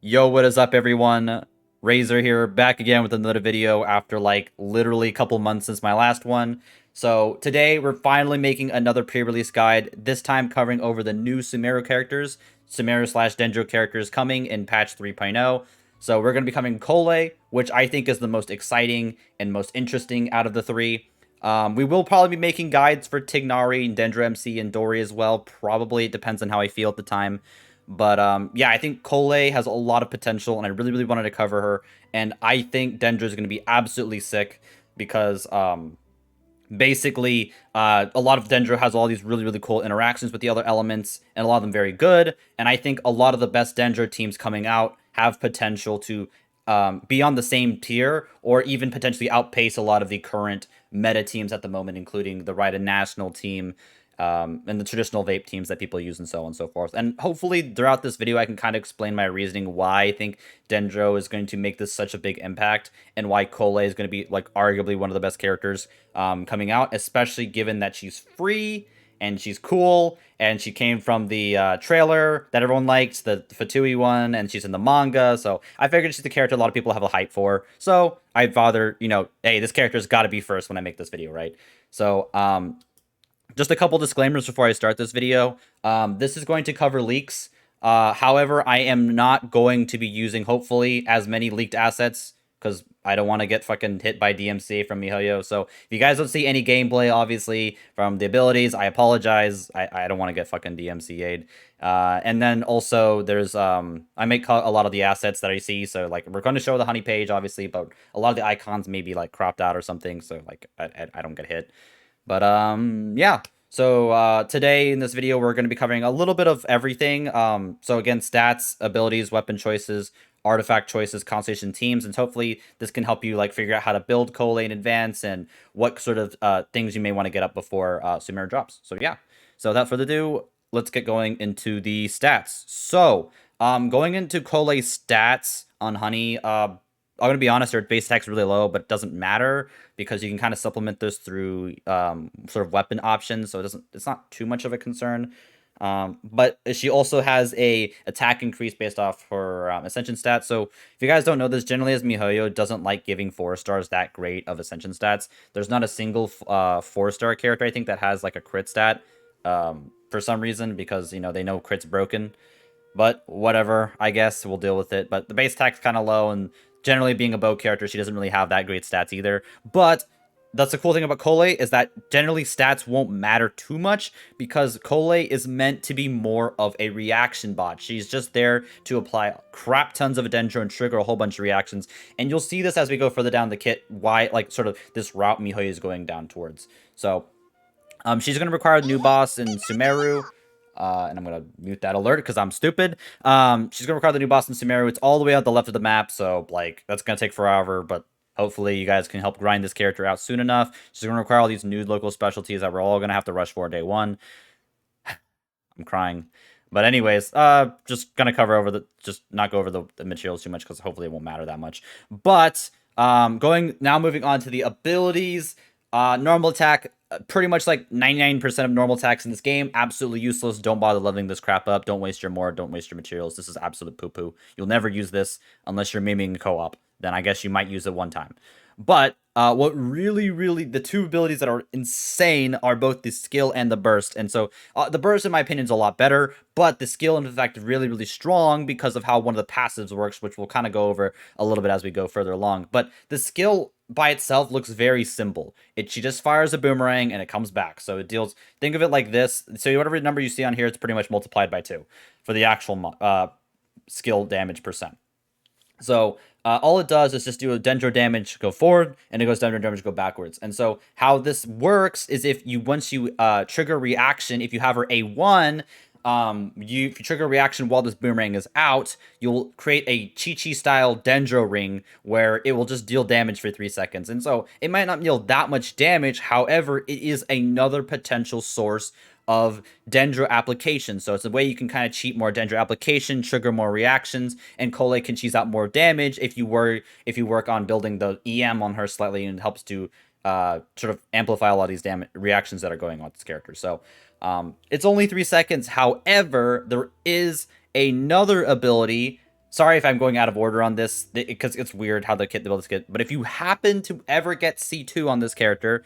Yo, what is up, everyone? Razor here, back again with another video after like literally a couple months since my last one. So today we're finally making another pre-release guide, this time covering over the new Sumeru characters, Sumeru slash Dendro characters coming in patch 3.0. So we're going to be covering Collei, which I think is the most exciting and most interesting out of the three. We will probably be making guides for Tignari, Dendro MC, and Dory as well. Probably, it depends on how I feel at the time. But yeah, I think Collei has a lot of potential, and I really, really wanted to cover her. And I think Dendro is going to be absolutely sick because basically a lot of Dendro has all these really, really cool interactions with the other elements, and a lot of them very good. And I think a lot of the best Dendro teams coming out have potential to be on the same tier or even potentially outpace a lot of the current meta teams at the moment, including the Raiden National team, and the traditional vape teams that people use and so on and so forth. And hopefully throughout this video, I can kind of explain my reasoning why I think Dendro is going to make this such a big impact and why Collei is going to be like arguably one of the best characters coming out, especially given that she's free and she's cool, and she came from the trailer that everyone liked, the Fatui one, and she's in the manga, so I figured she's the character a lot of people have a hype for, so I'd rather, hey, this character's got to be first when I make this video, right? So, just a couple disclaimers before I start this video. This is going to cover leaks. However, I am not going to be using, hopefully, as many leaked assets because I don't want to get fucking hit by DMCA from Mihoyo. So if you guys don't see any gameplay, obviously, from the abilities, I apologize. I don't want to get fucking DMCA'd. And then also, there's, I make a lot of the assets that I see. So, like, we're going to show the honey page, obviously, but a lot of the icons may be, like, cropped out or something. So, like, I don't get hit. But yeah. So today in this video, we're going to be covering a little bit of everything. So again, stats, abilities, weapon choices, artifact choices, constellation teams, and hopefully this can help you like figure out how to build Collei in advance and what sort of things you may want to get up before Sumeru drops. So yeah. So without further ado, let's get going into the stats. So going into Collei's stats on Honey, I'm gonna be honest, their base attack's really low, but it doesn't matter because you can kind of supplement this through sort of weapon options, so it's not too much of a concern. But she also has a attack increase based off her ascension stats. So if you guys don't know this, generally as Mihoyo doesn't like giving 4 stars that great of ascension stats. There's not a single 4-star character I think that has like a crit stat for some reason because they know crit's broken. But whatever, I guess we'll deal with it. But the base attack's kind of low, and generally being a bow character, she doesn't really have that great stats either. But that's the cool thing about Collei is that generally stats won't matter too much because Collei is meant to be more of a reaction bot. She's just there to apply crap tons of Dendro and trigger a whole bunch of reactions. And you'll see this as we go further down the kit, why like sort of this route Mihoyo is going down towards. So she's going to require a new boss in Sumeru. And I'm going to mute that alert because I'm stupid. She's going to require the new boss in Sumeru. It's all the way out the left of the map, so, like, that's going to take forever, but hopefully you guys can help grind this character out soon enough. She's going to require all these new local specialties that we're all going to have to rush for day one. I'm crying. But anyways, just going to cover over just not go over the materials too much because hopefully it won't matter that much. But, moving on to the abilities. Normal attack, pretty much like 99% of normal attacks in this game, absolutely useless. Don't bother leveling this crap up. Don't waste your more. Don't waste your materials. This is absolute poo-poo. You'll never use this unless you're miming co-op. Then I guess you might use it one time. But what really, really, the two abilities that are insane are both the skill and the burst. And so the burst, in my opinion, is a lot better, but the skill, in fact, is really, really strong because of how one of the passives works, which we'll kind of go over a little bit as we go further along. But the skill by itself looks very simple. She just fires a boomerang and it comes back. So it deals, think of it like this. So whatever number you see on here, it's pretty much multiplied by 2 for the actual skill damage percent. So all it does is just do a Dendro damage go forward, and it goes Dendro damage go backwards. And so how this works is if you once you trigger reaction, if you have her A1, if you trigger a reaction while this boomerang is out, you'll create a Chi-Chi style Dendro ring where it will just deal damage for 3 seconds. And so it might not deal that much damage, however, it is another potential source of Dendro application. So it's a way you can kind of cheat more Dendro application, trigger more reactions, and Collei can cheese out more damage if you work on building the EM on her slightly, and it helps to sort of amplify a lot of these reactions that are going on with this character. So it's only 3 seconds. However, there is another ability sorry if I'm going out of order on this, because it's weird how the abilities get. But if you happen to ever get C2 on this character,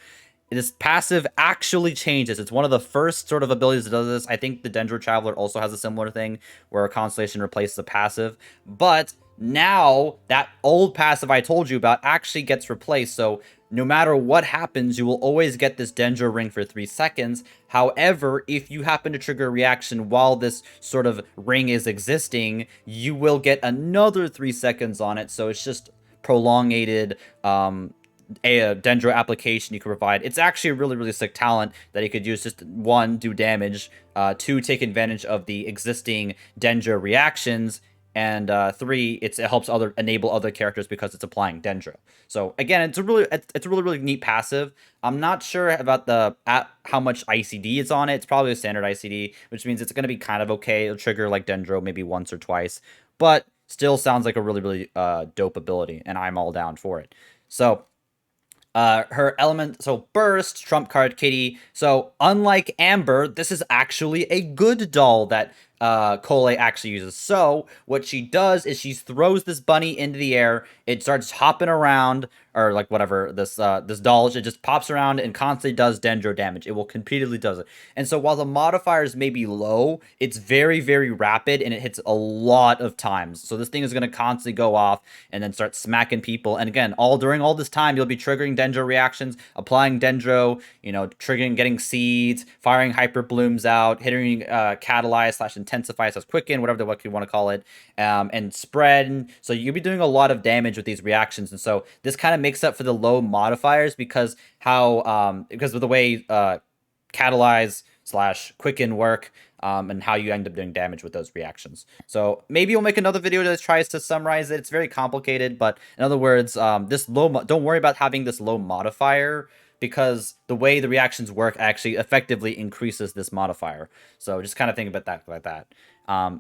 this passive actually changes. It's one of the first sort of abilities that does this. I think the Dendro Traveler also has a similar thing where a Constellation replaces a passive. But now that old passive I told you about actually gets replaced. So no matter what happens, you will always get this Dendro ring for 3 seconds. However, if you happen to trigger a reaction while this sort of ring is existing, you will get another 3 seconds on it. So it's just prolongated a Dendro application you can provide. It's actually a really, really sick talent that you could use. Just one, do damage, two, take advantage of the existing Dendro reactions, and three, it helps enable other characters because it's applying Dendro. So again, it's a really neat passive. I'm not sure about how much ICD is on it. It's probably a standard ICD, which means it's going to be kind of okay. It'll trigger like Dendro maybe once or twice, but still sounds like a really dope ability, and I'm all down for it. So her element, so burst, trump card Kitty. So unlike Amber, this is actually a good doll that Collei actually uses. So what she does is she throws this bunny into the air. It starts hopping around, or like whatever, this doll, it just pops around and constantly does Dendro damage. It will repeatedly does it. And so while the modifiers may be low, it's very rapid and it hits a lot of times. So this thing is going to constantly go off and then start smacking people. And again, during all this time, you'll be triggering Dendro reactions, applying Dendro, triggering, getting seeds, firing hyper blooms out, hitting catalyze / intensify / quicken, whatever what you want to call it, and spread. So you'll be doing a lot of damage with these reactions. And so this kind of makes up for the low modifiers because of the way catalyze / quicken work, and how you end up doing damage with those reactions. So maybe we'll make another video that tries to summarize it. It's very complicated, but in other words, don't worry about having this low modifier, because the way the reactions work actually effectively increases this modifier. So just kind of think about that like that.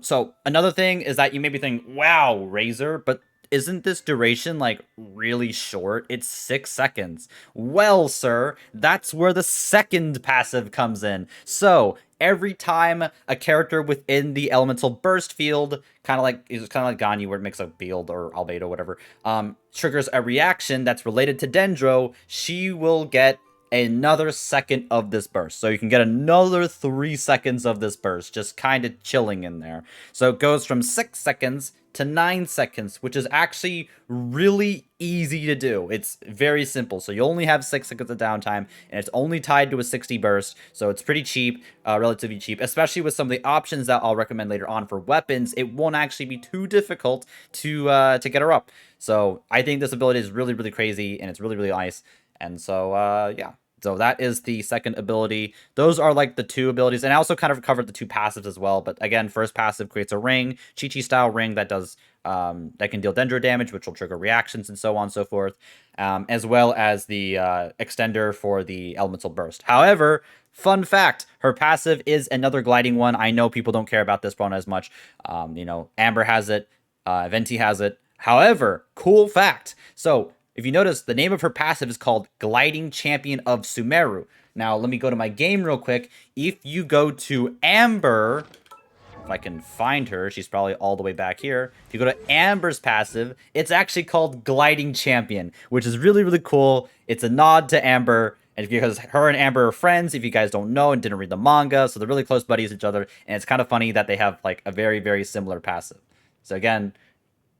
So another thing is that you may be thinking, wow, Razor, but isn't this duration like really short? It's 6 seconds. Well, sir, that's where the second passive comes in. So every time a character within the elemental burst field, kind of like Ganyu, where it makes a field, or Albedo, whatever, triggers a reaction that's related to Dendro, she will get another second of this burst. So you can get another 3 seconds of this burst, just kind of chilling in there. So it goes from 6 seconds to 9 seconds, which is actually really easy to do. It's very simple. So you only have 6 seconds of downtime, and it's only tied to a 60 burst. So it's pretty cheap, relatively cheap, especially with some of the options that I'll recommend later on for weapons. It won't actually be too difficult to get her up. So I think this ability is really crazy, and it's really nice. And so, yeah. So that is the second ability. Those are like the two abilities. And I also kind of covered the two passives as well. But again, first passive creates a ring, Chi-Chi style ring that does that can deal Dendro damage, which will trigger reactions and so on and so forth, as well as the extender for the elemental burst. However, fun fact, her passive is another gliding one. I know people don't care about this one as much. Amber has it, Venti has it. However, cool fact. So if you notice, the name of her passive is called Gliding Champion of Sumeru. Now, let me go to my game real quick. If you go to Amber, if I can find her, she's probably all the way back here. If you go to Amber's passive, it's actually called Gliding Champion, which is really cool. It's a nod to Amber, and because her and Amber are friends, if you guys don't know and didn't read the manga, so they're really close buddies to each other, and it's kind of funny that they have like a very similar passive. So again,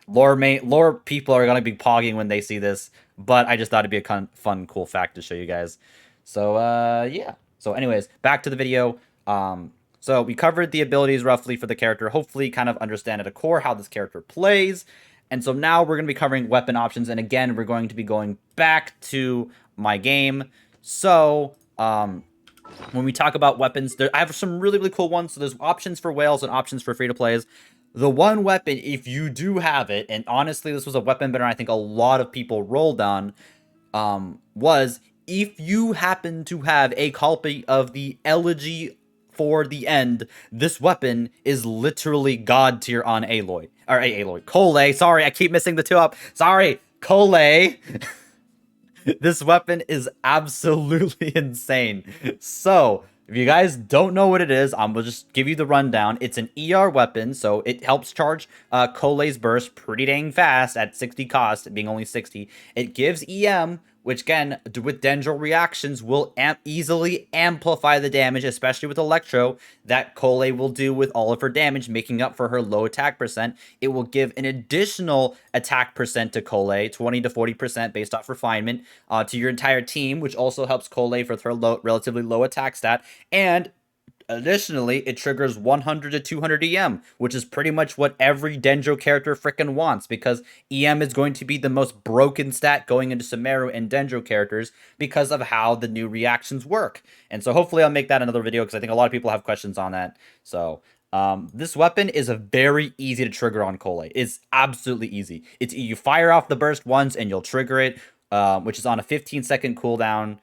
lore people are going to be pogging when they see this, but I just thought it'd be a fun, cool fact to show you guys. So, yeah. So anyways, back to the video. So we covered the abilities roughly for the character, hopefully kind of understand at a core how this character plays. And so now we're going to be covering weapon options. And again, we're going to be going back to my game. So, when we talk about weapons, I have some really cool ones. So there's options for whales and options for free-to-plays. The one weapon, if you do have it, and honestly, this was a weapon banner I think a lot of people rolled on, was if you happen to have a copy of the Elegy for the End, this weapon is literally god tier on Aloy. Or Aloy. Collei. Sorry, I keep missing the two up. Sorry, Collei. This weapon is absolutely insane. So, If you guys don't know what it is, I'm gonna just give you the rundown. It's an ER weapon, so it helps charge Collei's burst pretty dang fast at 60 cost, being only 60. It gives EM, which again, with Dendro reactions, will easily amplify the damage, especially with Electro, that Collei will do with all of her damage, making up for her low attack percent. It will give an additional attack percent to Collei, 20 to 40% based off refinement, to your entire team, which also helps Collei for her relatively low attack stat. And additionally, it triggers 100 to 200 EM, which is pretty much what every Dendro character frickin' wants, because EM is going to be the most broken stat going into Sumeru and Dendro characters because of how the new reactions work. And so hopefully I'll make that another video, because I think a lot of people have questions on that. So this weapon is a very easy to trigger on Collei. It's absolutely easy. It's you fire off the burst once and you'll trigger it, which is on a 15-second cooldown.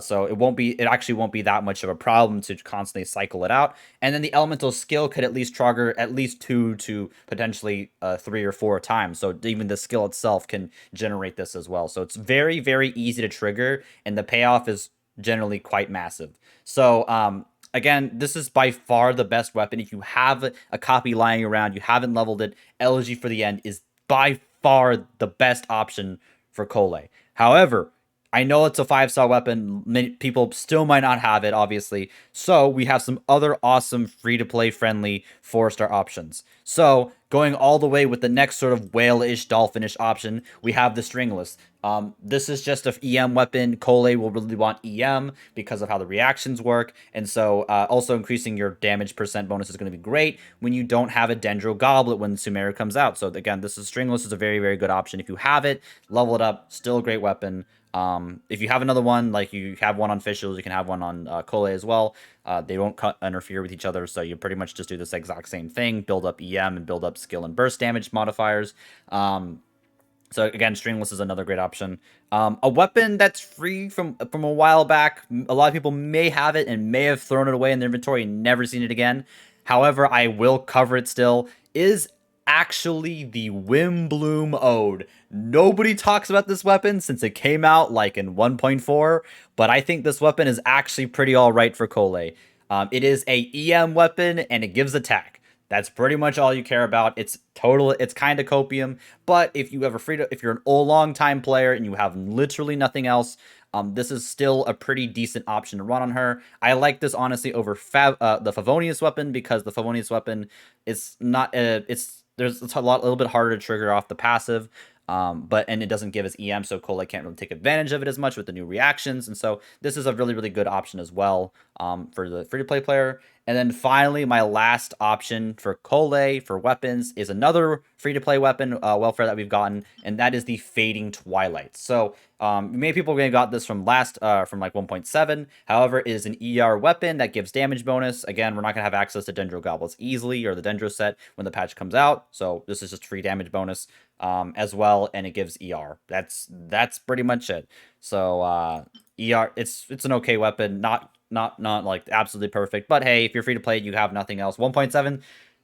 So it actually won't be that much of a problem to constantly cycle it out. And then the elemental skill could at least trigger at least 2 to potentially 3 or 4 times. So even the skill itself can generate this as well. So it's very, very easy to trigger, and the payoff is generally quite massive. So again, this is by far the best weapon. If you have a copy lying around, you haven't leveled it, Elegy for the End is by far the best option for Collei. However, I know it's a 5-star weapon. Many people still might not have it, obviously. So we have some other awesome free-to-play friendly 4-star options. So going all the way with the next sort of whale-ish, dolphin-ish option, we have the Stringless. This is just an EM weapon. Collei will really want EM because of how the reactions work. And so also increasing your damage percent bonus is going to be great when you don't have a Dendro Goblet when Sumeru comes out. So again, this is Stringless is a very, very good option. If you have it, level it up. Still a great weapon. If you have another one, like you have one on Fischls, you can have one on Collei as well. They won't interfere with each other, so you pretty much just do this exact same thing, build up EM and build up skill and burst damage modifiers. So again, Stringless is another great option. A weapon that's free from a while back. A lot of people may have it and may have thrown it away in their inventory and never seen it again. However, I will cover it still. Is actually the Wimbloom Ode. Nobody talks about this weapon since it came out like in 1.4, but I think this weapon is actually pretty alright for Collei. It is a EM weapon and it gives attack. That's pretty much all you care about. It's kind of copium, but if you ever if you're an long time player and you have literally nothing else, this is still a pretty decent option to run on her. I like this honestly over the Favonius weapon, because the Favonius weapon is not it's a little bit harder to trigger off the passive. And it doesn't give us EM, so Collei can't really take advantage of it as much with the new reactions. And so this is a really, really good option as well for the free-to-play player. And then finally, my last option for Collei for weapons is another free-to-play weapon, welfare that we've gotten, and that is the Fading Twilight. So many people may have got this from like 1.7. However, it is an ER weapon that gives damage bonus. Again, we're not going to have access to Dendro Goblets easily, or the Dendro set when the patch comes out. So this is just free damage bonus as well, and it gives ER. That's pretty much it. So ER, it's an okay weapon, not like absolutely perfect, but hey, if you're free to play, you have nothing else. 1.7,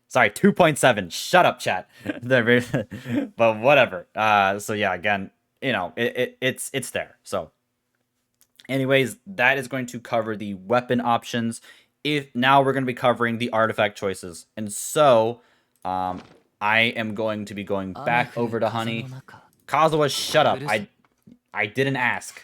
sorry, 2.7. Shut up, chat. But whatever. So yeah, again, you know, it's there. So, anyways, that is going to cover the weapon options. Now we're going to be covering the artifact choices, and so I am going to be going back over to Honey. Kazuha, shut up. I didn't ask.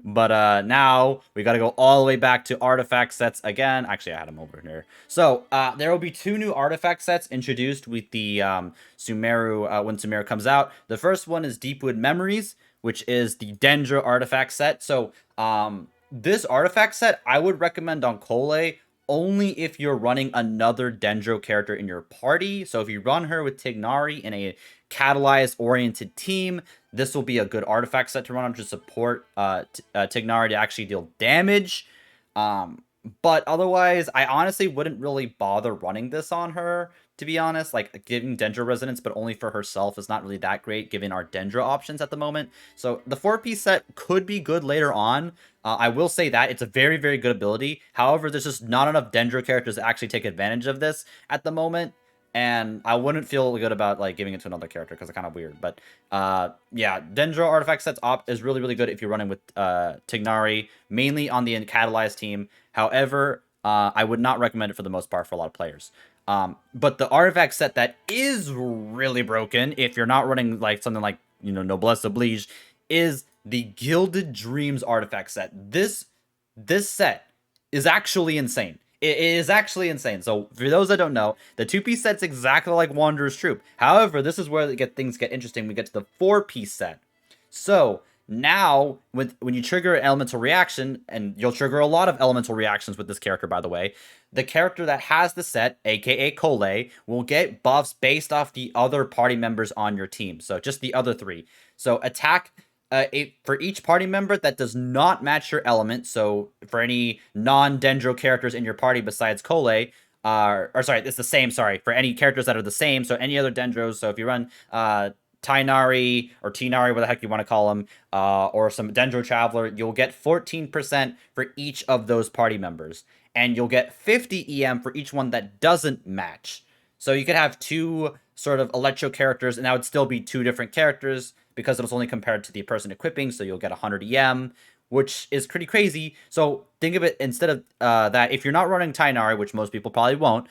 But now we got to go all the way back to artifact sets again. Actually, I had them over here. So there will be 2 new artifact sets introduced with the Sumeru when Sumeru comes out. The first one is Deepwood Memories, which is the Dendro artifact set. So this artifact set I would recommend on Collei only if you're running another Dendro character in your party. So if you run her with Tignari in a catalyzed oriented team, this will be a good artifact set to run on to support Tignari to actually deal damage. But otherwise, I honestly wouldn't really bother running this on her, to be honest. Like, giving Dendro resonance, but only for herself, is not really that great, given our Dendro options at the moment. So the 4-piece set could be good later on. I will say that it's a very, very good ability. However, there's just not enough Dendro characters to actually take advantage of this at the moment. and I wouldn't feel good about like giving it to another character because it's kind of weird. But yeah, Dendro artifact sets op is really really good if you're running with Tignari, mainly on the catalyzed team. However, I would not recommend it for the most part for a lot of players. But the artifact set that is really broken, if you're not running like something like Noblesse Oblige, is the Gilded Dreams artifact set. This set is actually insane. It is actually insane. So for those that don't know, the 2-piece set's exactly like Wanderer's Troop. However, this is where things get interesting. We get to the 4-piece set. So now, when you trigger an elemental reaction, and you'll trigger a lot of elemental reactions with this character, by the way, the character that has the set, aka Collei, will get buffs based off the other party members on your team. So just the other 3. So attack for each party member that does not match your element. So for any non-Dendro characters in your party besides Collei, or sorry, it's the same. Sorry, for any characters that are the same. So any other Dendros. So if you run Tainari or Tinari, what the heck you want to call them, or some Dendro Traveler, you'll get 14% for each of those party members, and you'll get 50 EM for each one that doesn't match. So you could have 2 sort of Electro characters, and that would still be 2 different characters because it was only compared to the person equipping, so you'll get 100 EM, which is pretty crazy. So think of it instead of that, if you're not running Tainari, which most people probably won't,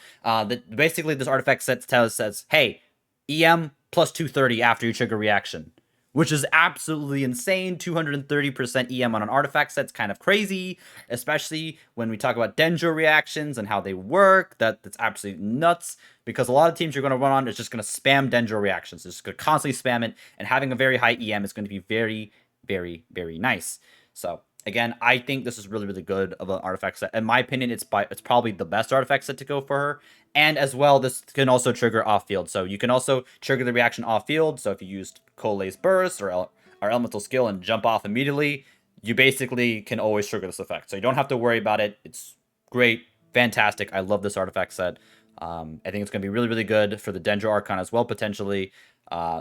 basically this artifact set says, hey, EM plus 230 after you trigger reaction, which is absolutely insane. 230% EM on an artifact set's kind of crazy, especially when we talk about Dendro reactions and how they work. That's absolutely nuts, because a lot of teams you're going to run on is just going to spam Dendro reactions. They're just going to constantly spam it, and having a very high EM is going to be very, very, very nice. So again, I think this is really, really good of an artifact set. In my opinion, it's probably the best artifact set to go for her. And as well, this can also trigger off-field. So you can also trigger the reaction off-field. So if you used Collei's Burst or Elemental Skill and jump off immediately, you basically can always trigger this effect. So you don't have to worry about it. It's great, fantastic. I love this artifact set. I think it's going to be really, really good for the Dendro Archon as well, potentially.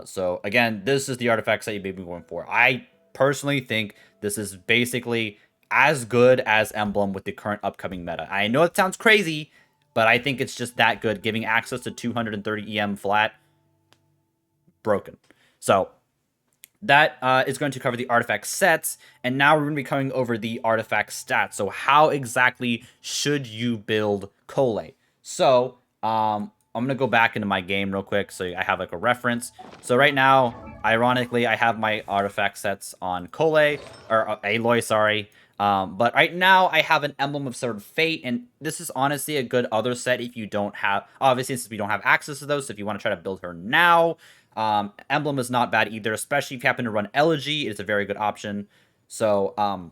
So again, this is the artifact set you may be going for. I personally think this is basically as good as Emblem with the current upcoming meta. I know it sounds crazy, but I think it's just that good, giving access to 230 EM flat. Broken. So that is going to cover the artifact sets, and now we're going to be going over the artifact stats. So how exactly should you build Collei? So I'm going to go back into my game real quick so I have like a reference. So right now, ironically, I have my artifact sets on Collei, or Aloy, sorry. But right now, I have an Emblem of Sword Fate, and this is honestly a good other set if you don't have, obviously, since we don't have access to those, so if you want to try to build her now, Emblem is not bad either, especially if you happen to run Elegy. It's a very good option. So,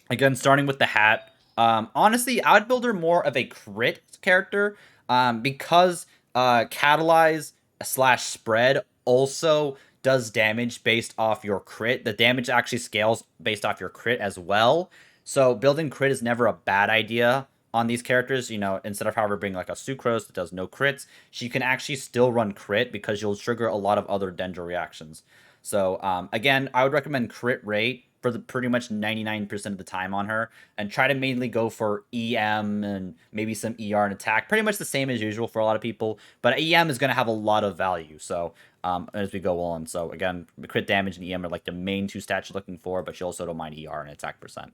again, starting with the hat, honestly, I would build her more of a crit character, because Catalyze / Spread also does damage based off your crit. The damage actually scales based off your crit as well. So building crit is never a bad idea on these characters. Instead of however bring like a Sucrose that does no crits, she can actually still run crit because you'll trigger a lot of other Dendro reactions. So again, I would recommend crit rate for pretty much 99% of the time on her, and try to mainly go for EM and maybe some ER and attack. Pretty much the same as usual for a lot of people, but EM is going to have a lot of value. So as we go on. So again, crit damage and EM are like the main 2 stats you're looking for, but you also don't mind ER and attack percent.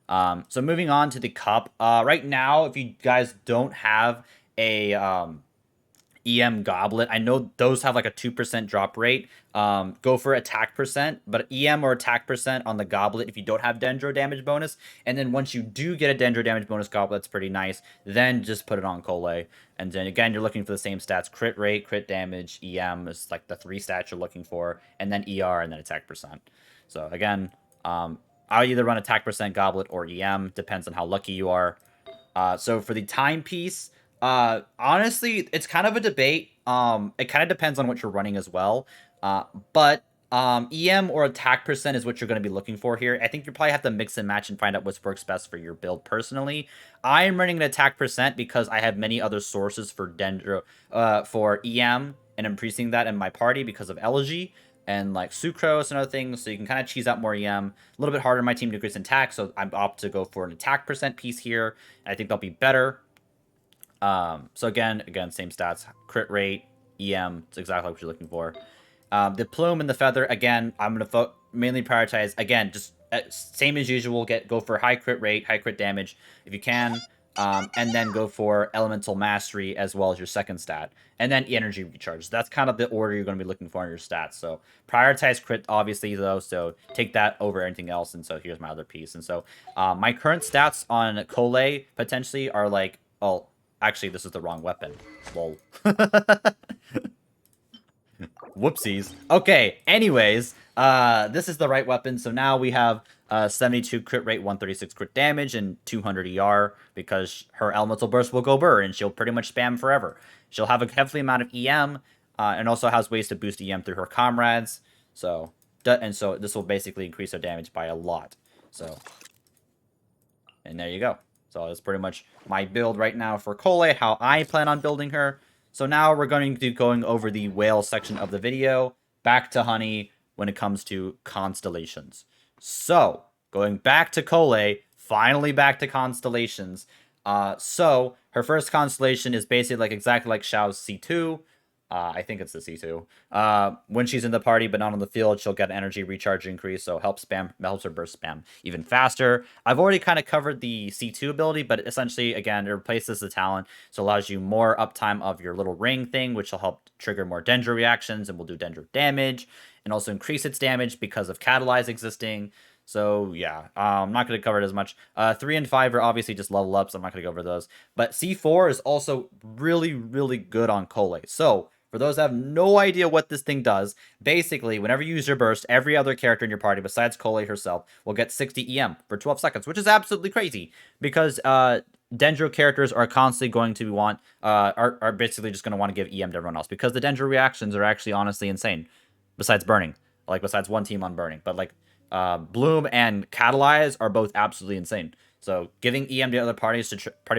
So moving on to the cup. Right now, if you guys don't have a EM Goblet, I know those have like a 2% drop rate. Go for attack percent, but EM or attack percent on the Goblet if you don't have Dendro damage bonus. And then once you do get a Dendro damage bonus Goblet, it's pretty nice. Then just put it on Collei. And then again, you're looking for the same stats: crit rate, crit damage, EM is like the 3 stats you're looking for, and then ER and then attack percent. So again, I'll either run attack percent Goblet or EM, depends on how lucky you are. So for the timepiece, honestly, it's kind of a debate. It kind of depends on what you're running as well. But EM or attack percent is what you're going to be looking for here. I think you probably have to mix and match and find out what works best for your build. Personally, I am running an attack percent because I have many other sources for Dendro, for EM, and increasing that in my party because of Elegy and like Sucrose and other things, so you can kind of cheese out more EM. A little bit harder in my team to increase attack, so I'm opt to go for an attack percent piece here. I think they'll be better. So again, same stats, crit rate, EM. It's exactly what you're looking for. The plume and the feather, again, I'm gonna mainly prioritize. Again, just same as usual. Go for high crit rate, high crit damage if you can, and then go for elemental mastery as well as your second stat, and then energy recharge. That's kind of the order you're gonna be looking for in your stats. So prioritize crit, obviously though. So take that over anything else. And so here's my other piece. And so my current stats on Collei potentially are like, oh, actually this is the wrong weapon. Lol. Whoopsies. Okay, anyways, this is the right weapon. So now we have 72 crit rate, 136 crit damage, and 200 ER because her elemental burst will go burr, and she'll pretty much spam forever. She'll have a heavy amount of EM, and also has ways to boost EM through her comrades. So, so this will basically increase her damage by a lot. So, and there you go. So that's pretty much my build right now for Collei, how I plan on building her. So now we're going to be going over the whale section of the video, back to Honey when it comes to Constellations. So, going back to Collei, finally back to Constellations. So, her first constellation is basically exactly like Xiao's C2. I think it's the C2. When she's in the party but not on the field, she'll get an energy recharge increase, so helps her burst spam even faster. I've already kind of covered the C2 ability, but essentially, again, it replaces the talent, so it allows you more uptime of your little ring thing, which will help trigger more Dendro reactions and will do Dendro damage, and also increase its damage because of Catalyze existing. So, yeah, I'm not going to cover it as much. 3 and 5 are obviously just level ups. I'm not going to go over those. But C4 is also really, really good on Collei. So, for those that have no idea what this thing does, basically, whenever you use your burst, every other character in your party besides Collei herself will get 60 EM for 12 seconds, which is absolutely crazy because Dendro characters are constantly going to are basically just going to want to give EM to everyone else because the Dendro reactions are actually honestly insane. Besides burning, besides one team on burning, but Bloom and Catalyze are both absolutely insane. So giving EM to other party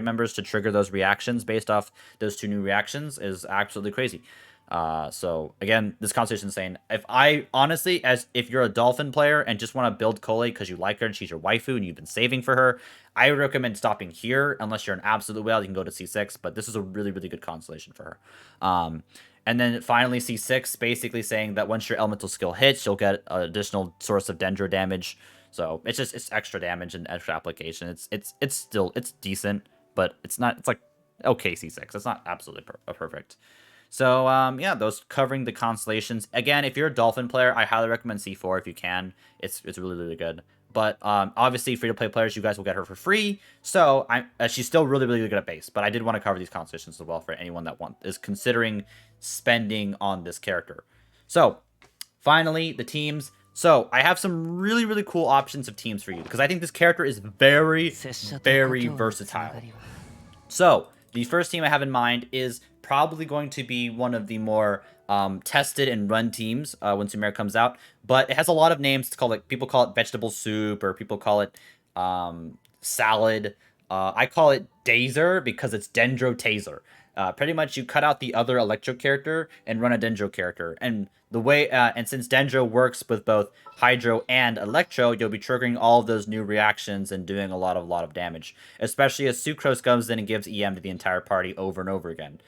members to trigger those reactions based off those two new reactions is absolutely crazy. So again, this conversation is insane. If you're a Dolphin player and just want to build Collei because you like her and she's your waifu and you've been saving for her, I would recommend stopping here. Unless you're an absolute whale, you can go to C6, but this is a really, really good constellation for her. And then finally C6, basically saying that once your elemental skill hits, you'll get an additional source of Dendro damage. So it's extra damage and extra application. It's decent, but it's like okay C6. It's not absolutely perfect. So, yeah, those covering the constellations. Again, if you're a Dolphin player, I highly recommend C4 if you can. It's really, really good. But obviously, free-to-play players, you guys will get her for free. So she's still really, really good at base. But I did want to cover these constellations as well for anyone that is considering spending on this character. So, finally, the teams. So, I have some really, really cool options of teams for you. Because I think this character is very, very versatile. So, the first team I have in mind is probably going to be one of the more tested and run teams when Sumeru comes out. But it has a lot of names. People call it vegetable soup, or people call it salad. I call it Dazer because it's Dendro Taser. Pretty much you cut out the other Electro character and run a Dendro character. And the way and since Dendro works with both Hydro and Electro, you'll be triggering all of those new reactions and doing a lot of damage. Especially as Sucrose comes in and gives EM to the entire party over and over again.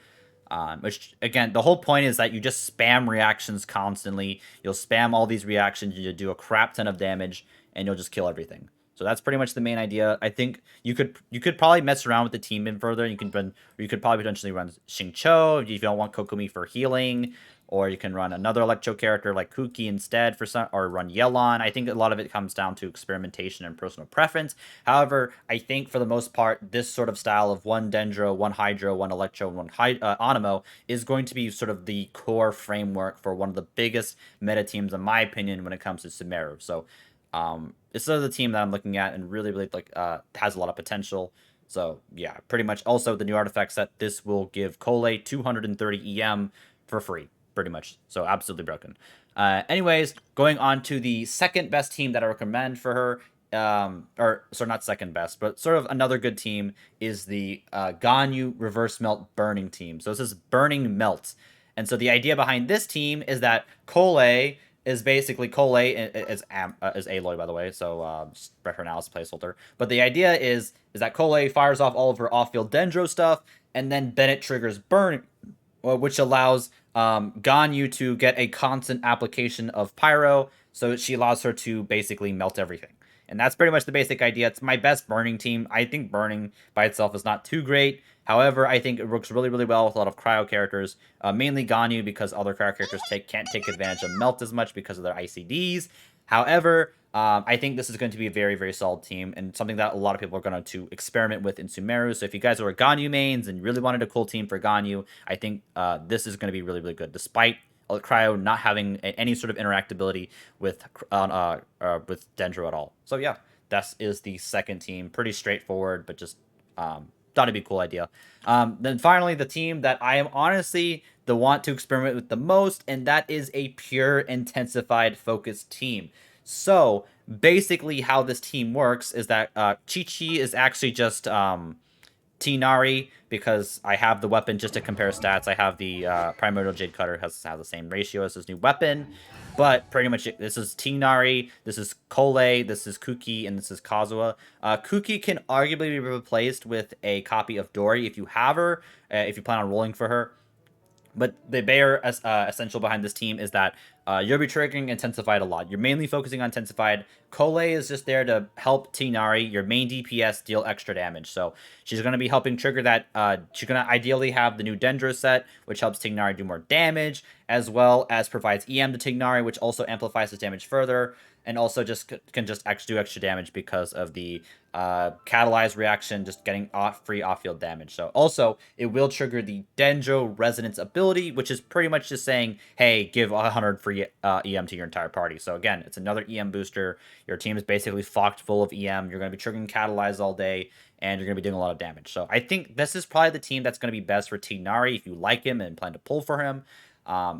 Which, again, the whole point is that you just spam reactions constantly. You'll spam all these reactions, you do a crap ton of damage, and you'll just kill everything. So that's pretty much the main idea. I think you could probably mess around with the team in further. You could probably potentially run Xingqiu if you don't want Kokomi for healing, or you can run another Electro character like Kuki instead or run Yelan. I think a lot of it comes down to experimentation and personal preference. However, I think for the most part, this sort of style of one Dendro, one Hydro, one Electro, and one Anemo is going to be sort of the core framework for one of the biggest meta teams, in my opinion, when it comes to Sumeru. So, this is the team that I'm looking at and really, really has a lot of potential. So yeah, pretty much. Also, the new artifact set, this will give Collei 230 EM for free, pretty much. So absolutely broken. Anyways, going on to the second best team that I recommend for her. Not second best, but sort of another good team is the Ganyu Reverse Melt Burning team. So this is Burning Melt. And so the idea behind this team is that Collei is basically is Aloy, by the way, so spread her now as a placeholder. But the idea is that Collei fires off all of her off-field Dendro stuff, and then Bennett triggers burn, which allows Ganyu to get a constant application of pyro, so she allows her to basically melt everything. And that's pretty much the basic idea. It's my best burning team. I think burning by itself is not too great. However, I think it works really, really well with a lot of cryo characters, mainly Ganyu, because other cryo characters can't take advantage of melt as much because of their ICDs. However, I think this is going to be a very, very solid team and something that a lot of people are going to experiment with in Sumeru. So if you guys are Ganyu mains and you really wanted a cool team for Ganyu, I think this is going to be really, really good, despite Cryo not having any sort of interactability with Dendro at all. So yeah, that is the second team. Pretty straightforward, but just thought it'd be a cool idea. Then finally, the team that I am honestly the want to experiment with the most, and that is a pure intensified focused team. So basically, how this team works is that Chi-Chi is actually just Tinari, because I have the weapon just to compare stats. I have the Primordial Jade Cutter has the same ratio as his new weapon. But pretty much, this is Tinari, this is Collei, this is Kuki, and this is Kazuha. Kuki can arguably be replaced with a copy of Dori if you have her, if you plan on rolling for her. But the bare essential behind this team is that you'll be triggering Intensified a lot. You're mainly focusing on Intensified. Collei is just there to help Tinari, your main DPS, deal extra damage. So she's going to be helping trigger that. She's going to ideally have the new Dendro set, which helps Tinari do more damage, as well as provides EM to Tinari, which also amplifies his damage further, and also just can just do extra damage because of the catalyzed reaction, just getting free off-field damage. So also, it will trigger the Dendro Resonance ability, which is pretty much just saying, hey, give 100 free EM to your entire party. So again, it's another EM booster. Your team is basically flocked full of EM. You're going to be triggering catalyze all day, and you're going to be doing a lot of damage. So I think this is probably the team that's going to be best for Tinari if you like him and plan to pull for him.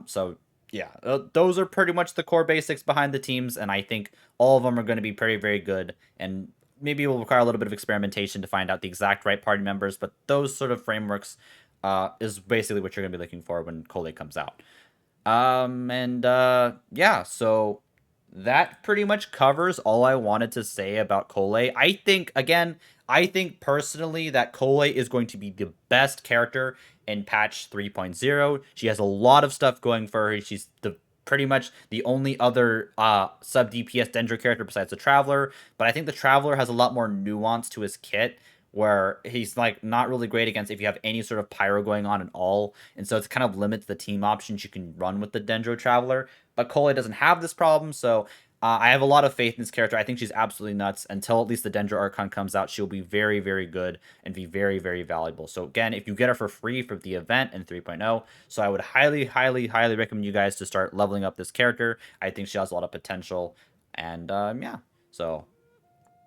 So yeah, those are pretty much the core basics behind the teams, and I think all of them are going to be very, very good, and maybe it will require a little bit of experimentation to find out the exact right party members, but those sort of frameworks is basically what you're going to be looking for when Collei comes out. Yeah, so that pretty much covers all I wanted to say about Collei. I think personally that Collei is going to be the best character in patch 3.0. She has a lot of stuff going for her. She's the pretty much the only other sub DPS Dendro character besides the Traveler, but I think the Traveler has a lot more nuance to his kit, where he's like not really great against if you have any sort of pyro going on at all, and so it's kind of limits the team options you can run with the Dendro Traveler. But Collei doesn't have this problem, so I have a lot of faith in this character. I think she's absolutely nuts. Until at least the Dendro Archon comes out, she'll be very, very good and be very, very valuable. So again, if you get her for free for the event in 3.0, so I would highly, highly, highly recommend you guys to start leveling up this character. I think she has a lot of potential, and yeah. So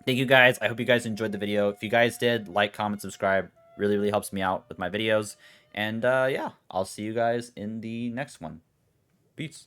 thank you guys. I hope you guys enjoyed the video. If you guys did, like, comment, subscribe. Really, really helps me out with my videos. And yeah, I'll see you guys in the next one. Peace.